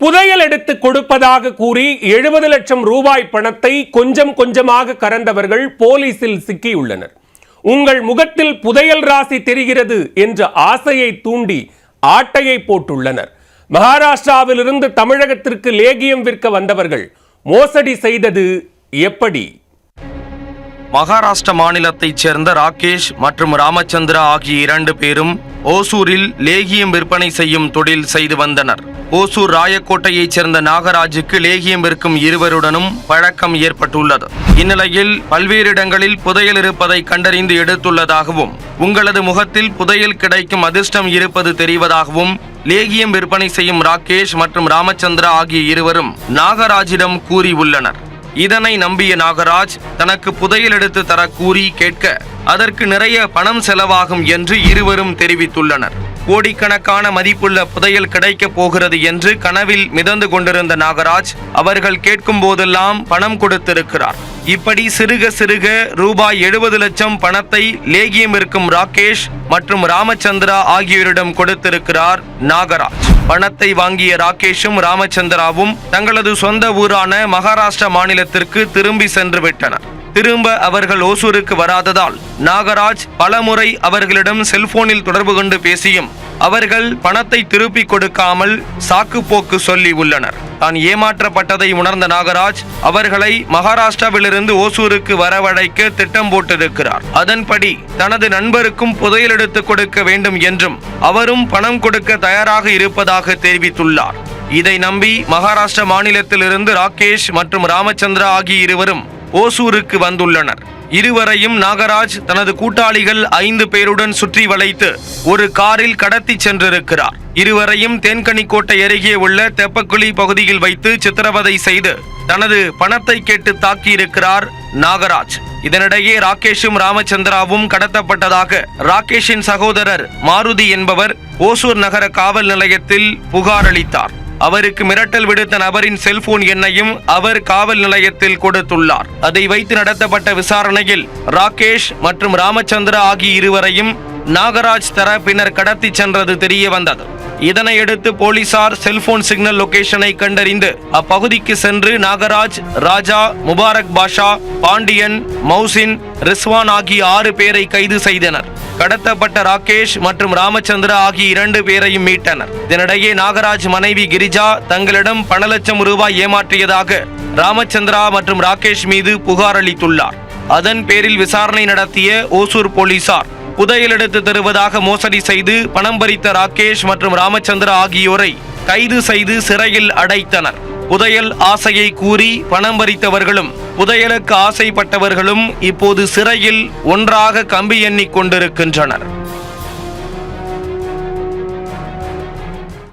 புதையல் எடுத்து கொடுப்பதாக கூறி 70 லட்சம் ரூபாய் பணத்தை கொஞ்சம் கொஞ்சமாக கறந்தவர்கள் போலீசில் சிக்கியுள்ளனர். உங்கள் முகத்தில் புதையல் ராசி தெரிகிறது என்ற ஆசையை தூண்டி ஆட்டையை போட்டுள்ளனர். மகாராஷ்டிராவிலிருந்து தமிழகத்திற்கு லேகியம் விற்க வந்தவர்கள் மோசடி செய்தது எப்படி? மகாராஷ்டிர மாநிலத்தைச் சேர்ந்த ராகேஷ் மற்றும் ராமச்சந்திரா ஆகிய 2 பேரும் ஓசூரில் லேகியம் விற்பனை செய்யும் தொழில் செய்து வந்தனர். ஓசூர் ராயக்கோட்டையைச் சேர்ந்த நாகராஜுக்கு லேகியம் விற்கும் இருவருடனும் பழக்கம் ஏற்பட்டுள்ளது. இந்நிலையில் பல்வேறு இடங்களில் புதையல் இருப்பதை கண்டறிந்து எடுத்துள்ளதாகவும், உங்களது முகத்தில் புதையல் கிடைக்கும் அதிர்ஷ்டம் இருப்பது தெரிவதாகவும் லேகியம் விற்பனை செய்யும் ராகேஷ் மற்றும் ராமச்சந்திரா ஆகிய இருவரும் நாகராஜிடம் கூறியுள்ளனர். இதனை நம்பிய நாகராஜ் தனக்கு புதையல் எடுத்து தர கூறி கேட்க அதற்கு நிறைய பணம் செலவாகும் என்று இருவரும் தெரிவித்துள்ளனர். கோடிக்கணக்கான மதிப்புள்ள புதையல் கிடைக்கப் போகிறது என்று கனவில் மிதந்து கொண்டிருந்த நாகராஜ் அவர்கள் கேட்கும் போதெல்லாம் பணம் கொடுத்திருக்கிறார். இப்படி சிறுக சிறுக ரூபாய் 70 லட்சம் பணத்தை லேகியம் இருக்கும் ராகேஷ் மற்றும் ராமச்சந்திரா ஆகியோரிடம் கொடுத்திருக்கிறார் நாகராஜ். பணத்தை வாங்கிய ராகேஷும் ராமச்சந்திராவும் தங்களது சொந்த ஊரான மகாராஷ்டிரா மாநிலத்திற்கு திரும்பி சென்று விட்டனர். திரும்ப அவர்கள் ஓசூருக்கு வராததால் நாகராஜ் பலமுறை அவர்களிடம் செல்போனில் தொடர்பு கொண்டு பேசியும் அவர்கள் பணத்தை திருப்பி கொடுக்காமல் சாக்கு போக்கு சொல்லி உள்ளனர். தான் ஏமாற்றப்பட்டதை உணர்ந்த நாகராஜ் அவர்களை மகாராஷ்டிராவிலிருந்து ஓசூருக்கு வரவழைக்க திட்டம் போட்டிருக்கிறார். அதன்படி தனது நண்பருக்கும் புதையல் எடுத்து கொடுக்க வேண்டும் என்றும் அவரும் பணம் கொடுக்க தயாராக இருப்பதாக தெரிவித்துள்ளார். இதை நம்பி மகாராஷ்டிரா மாநிலத்திலிருந்து ராகேஷ் மற்றும் ராமச்சந்திரா ஆகிய இருவரும் ஓசூருக்கு வந்துள்ளனர். இருவரையும் நாகராஜ் தனது கூட்டாளிகள் 5 பேருடன் சுற்றி வளைத்து ஒரு காரில் கடத்தி சென்றிருக்கிறார். இருவரையும் தேன்கனிக்கோட்டை அருகே உள்ள தெப்பக்குழி பகுதியில் வைத்து சித்திரவதை செய்து தனது பணத்தை கேட்டு தாக்கியிருக்கிறார் நாகராஜ். இதனிடையே ராகேஷும் ராமச்சந்திராவும் கடத்தப்பட்டதாக ராகேஷின் சகோதரர் மாருதி என்பவர் ஓசூர் நகர காவல் நிலையத்தில் புகார் அளித்தார். அவருக்கு மிரட்டல் விடுத்த நபரின் செல்போன் எண்ணையும் அவர் காவல் நிலையத்தில் கொடுத்துள்ளார். அதை வைத்து நடத்தப்பட்ட விசாரணையில் ராகேஷ் மற்றும் ராமச்சந்திரா ஆகிய இருவரையும் நாகராஜ் தரப்பினர் கடத்தி சென்றது தெரிய வந்தது. இதனையடுத்து போலீசார் செல்போன் சிக்னல் லொகேஷனை கண்டறிந்து அப்பகுதிக்கு சென்று நாகராஜ், ராஜா, முபாரக் பாஷா, பாண்டியன், மௌசின், ரிஸ்வான் ஆகிய 6 பேரை கைது செய்தனர். கடத்தப்பட்ட ராகேஷ் மற்றும் ராமச்சந்திரா ஆகிய 2 பேரையும் மீட்டனர். இதனிடையே நாகராஜ் மனைவி கிரிஜா தங்களிடம் பல லட்சம் ரூபாய் ஏமாற்றியதாக ராமச்சந்திரா மற்றும் ராகேஷ் மீது புகார் அளித்துள்ளார். அதன் பேரில் விசாரணை நடத்திய ஓசூர் போலீசார் புதையல் எடுத்து தருவதாக மோசடி செய்து பணம் பறித்த ராகேஷ் மற்றும் ராமச்சந்திரா ஆகியோரை கைது செய்து சிறையில் அடைத்தனர். புதையல் ஆசையை கூறி பணம் பறித்தவர்களும் புதையலுக்கு ஆசைப்பட்டவர்களும் இப்போது சிறையில் ஒன்றாக கம்பி எண்ணிக் கொண்டிருக்கின்றனர்.